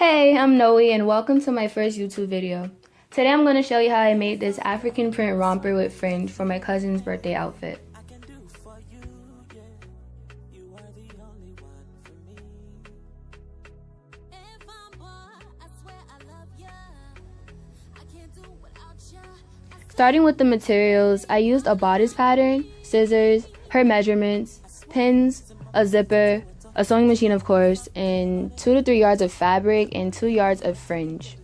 Hey, I'm Noe and welcome to my first YouTube video. Today I'm going to show you how I made this African print romper with fringe for my cousin's birthday outfit. Starting with the materials, I used a bodice pattern, scissors, her measurements, pins, a zipper, a sewing machine of course, and 2 to 3 yards of fabric and 2 yards of fringe.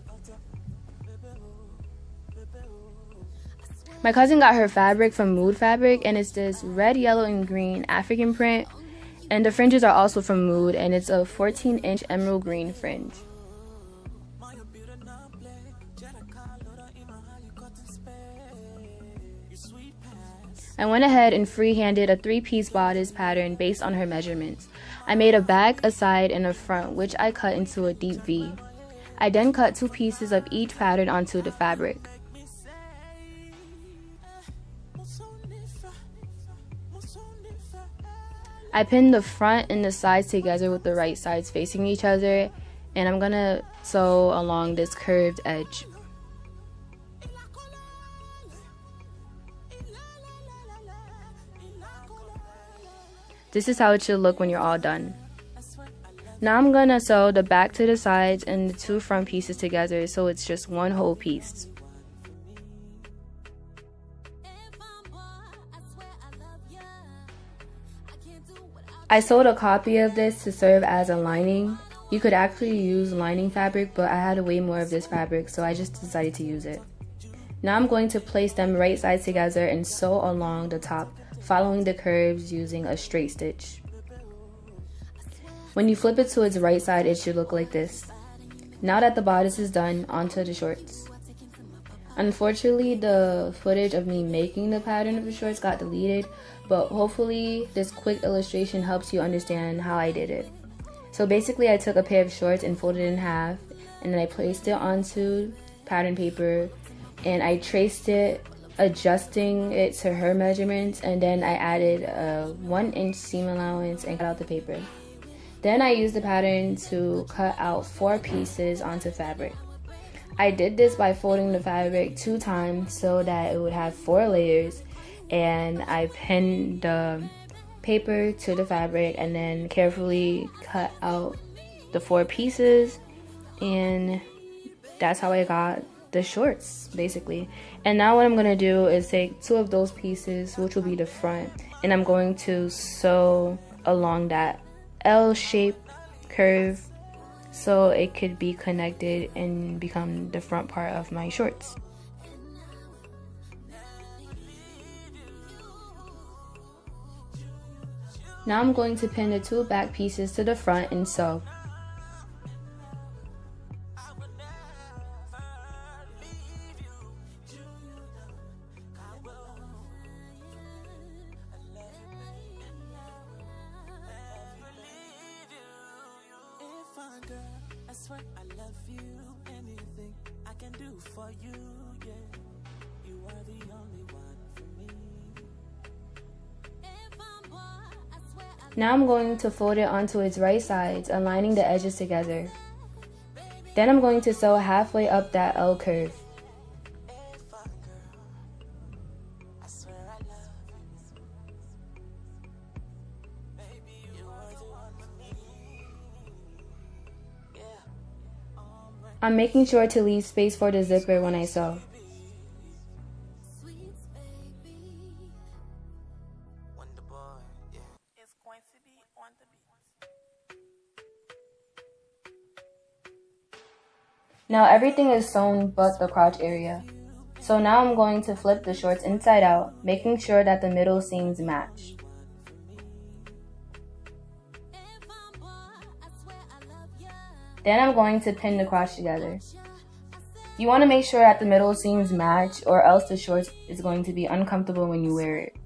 My cousin got her fabric from Mood Fabric, and it's this red, yellow, and green African print, and the fringes are also from Mood, and it's a 14-inch emerald green fringe. I went ahead and freehanded a 3-piece bodice pattern based on her measurements. I made a back, a side, and a front, which I cut into a deep V. I then cut 2 pieces of each pattern onto the fabric. I pinned the front and the sides together with the right sides facing each other, and I'm gonna sew along this curved edge. This is how it should look when you're all done. Now I'm gonna sew the back to the sides and the 2 front pieces together so it's just one whole piece. I sewed a copy of this to serve as a lining. You could actually use lining fabric, but I had way more of this fabric, so I just decided to use it. Now I'm going to place them right sides together and sew along the top, following the curves using a straight stitch. When you flip it to its right side, it should look like this. Now that the bodice is done, onto the shorts. Unfortunately, the footage of me making the pattern of the shorts got deleted, but hopefully this quick illustration helps you understand how I did it. So basically I took a pair of shorts and folded it in half, and then I placed it onto pattern paper, and I traced it, adjusting it to her measurements, and then I added a 1-inch seam allowance and cut out the paper. Then I used the pattern to cut out 4 pieces onto fabric. I did this by folding the fabric 2 times so that it would have 4 layers, and I pinned the paper to the fabric and then carefully cut out the 4 pieces, and that's how I got the shorts basically. And now what I'm going to do is take 2 of those pieces, which will be the front, and I'm going to sew along that L-shaped curve so it could be connected and become the front part of my shorts. Now I'm going to pin the 2 back pieces to the front and sew. Now I'm going to fold it onto its right sides, aligning the edges together. Then I'm going to sew halfway up that L curve. I'm making sure to leave space for the zipper when I sew. Now everything is sewn but the crotch area. So now I'm going to flip the shorts inside out, making sure that the middle seams match. Then I'm going to pin the crotch together. You want to make sure that the middle seams match, or else the shorts is going to be uncomfortable when you wear it.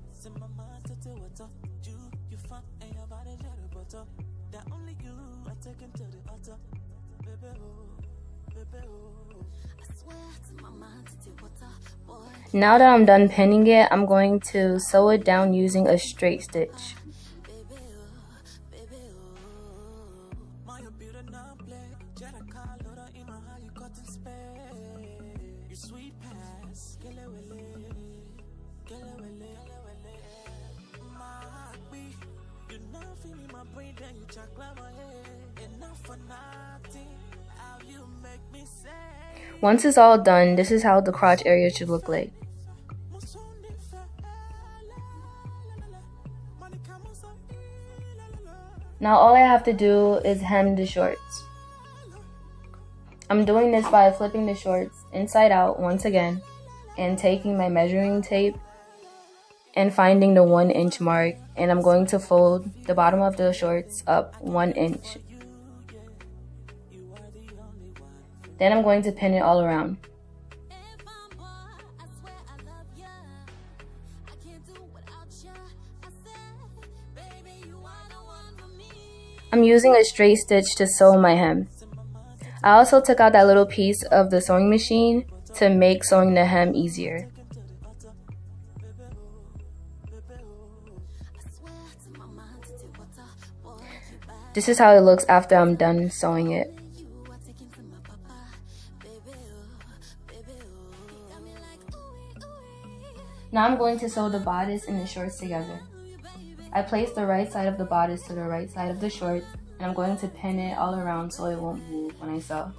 Now that I'm done pinning it, I'm going to sew it down using a straight stitch. Once it's all done, this is how the crotch area should look like. Now all I have to do is hem the shorts. I'm doing this by flipping the shorts inside out once again and taking my measuring tape and finding the 1 inch mark, and I'm going to fold the bottom of the shorts up 1 inch. Then I'm going to pin it all around. I'm using a straight stitch to sew my hem. I also took out that little piece of the sewing machine to make sewing the hem easier. This is how it looks after I'm done sewing it. Now I'm going to sew the bodice and the shorts together. I place the right side of the bodice to the right side of the shorts, and I'm going to pin it all around so it won't move when I sew.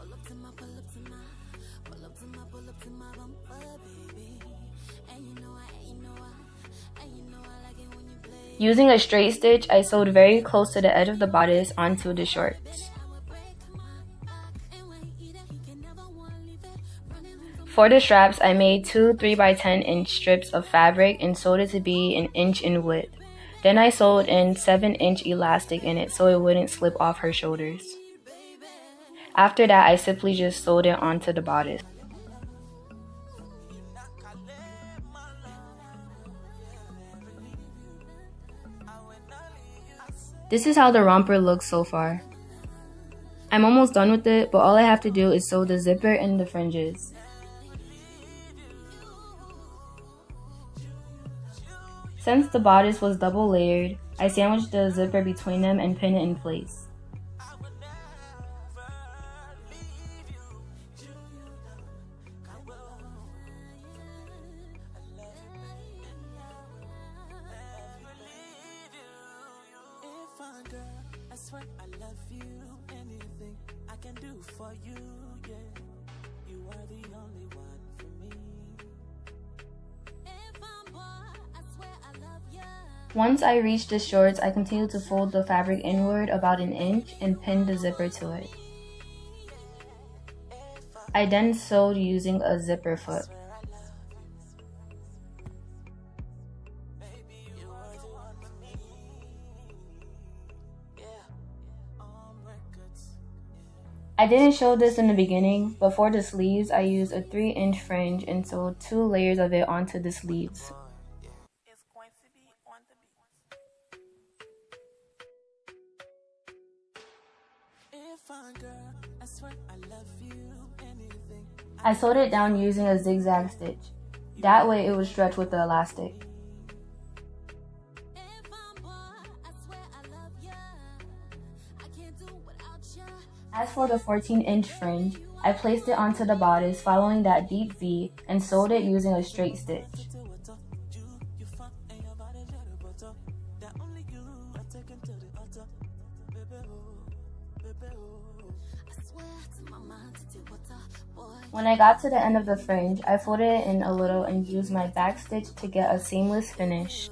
Using a straight stitch, I sewed very close to the edge of the bodice onto the shorts. For the straps, I made 2 3x10 inch strips of fabric and sewed it to be 1 inch in width. Then I sewed in 7-inch elastic in it so it wouldn't slip off her shoulders. After that, I simply just sewed it onto the bodice. This is how the romper looks so far. I'm almost done with it, but all I have to do is sew the zipper and the fringes. Since the bodice was double layered, I sandwiched the zipper between them and pinned it in place. Once I reached the shorts, I continued to fold the fabric inward about 1 inch and pinned the zipper to it. I then sewed using a zipper foot. I didn't show this in the beginning, but for the sleeves, I used a 3-inch fringe and sewed 2 layers of it onto the sleeves. I sewed it down using a zigzag stitch. That way it would stretch with the elastic. As for the 14-inch fringe, I placed it onto the bodice following that deep V and sewed it using a straight stitch. When I got to the end of the fringe, I folded it in a little and used my back stitch to get a seamless finish.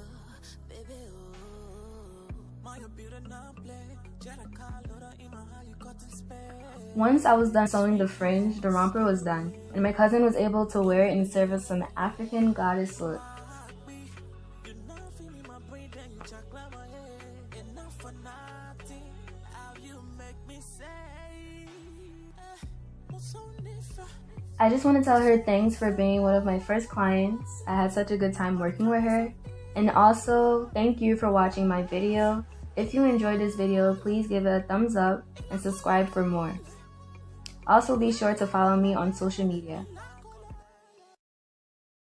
Once I was done sewing the fringe, the romper was done, and my cousin was able to wear it and serve us some African goddess look. I just want to tell her thanks for being one of my first clients. I had such a good time working with her. And also, thank you for watching my video. If you enjoyed this video, please give it a thumbs up and subscribe for more. Also, be sure to follow me on social media.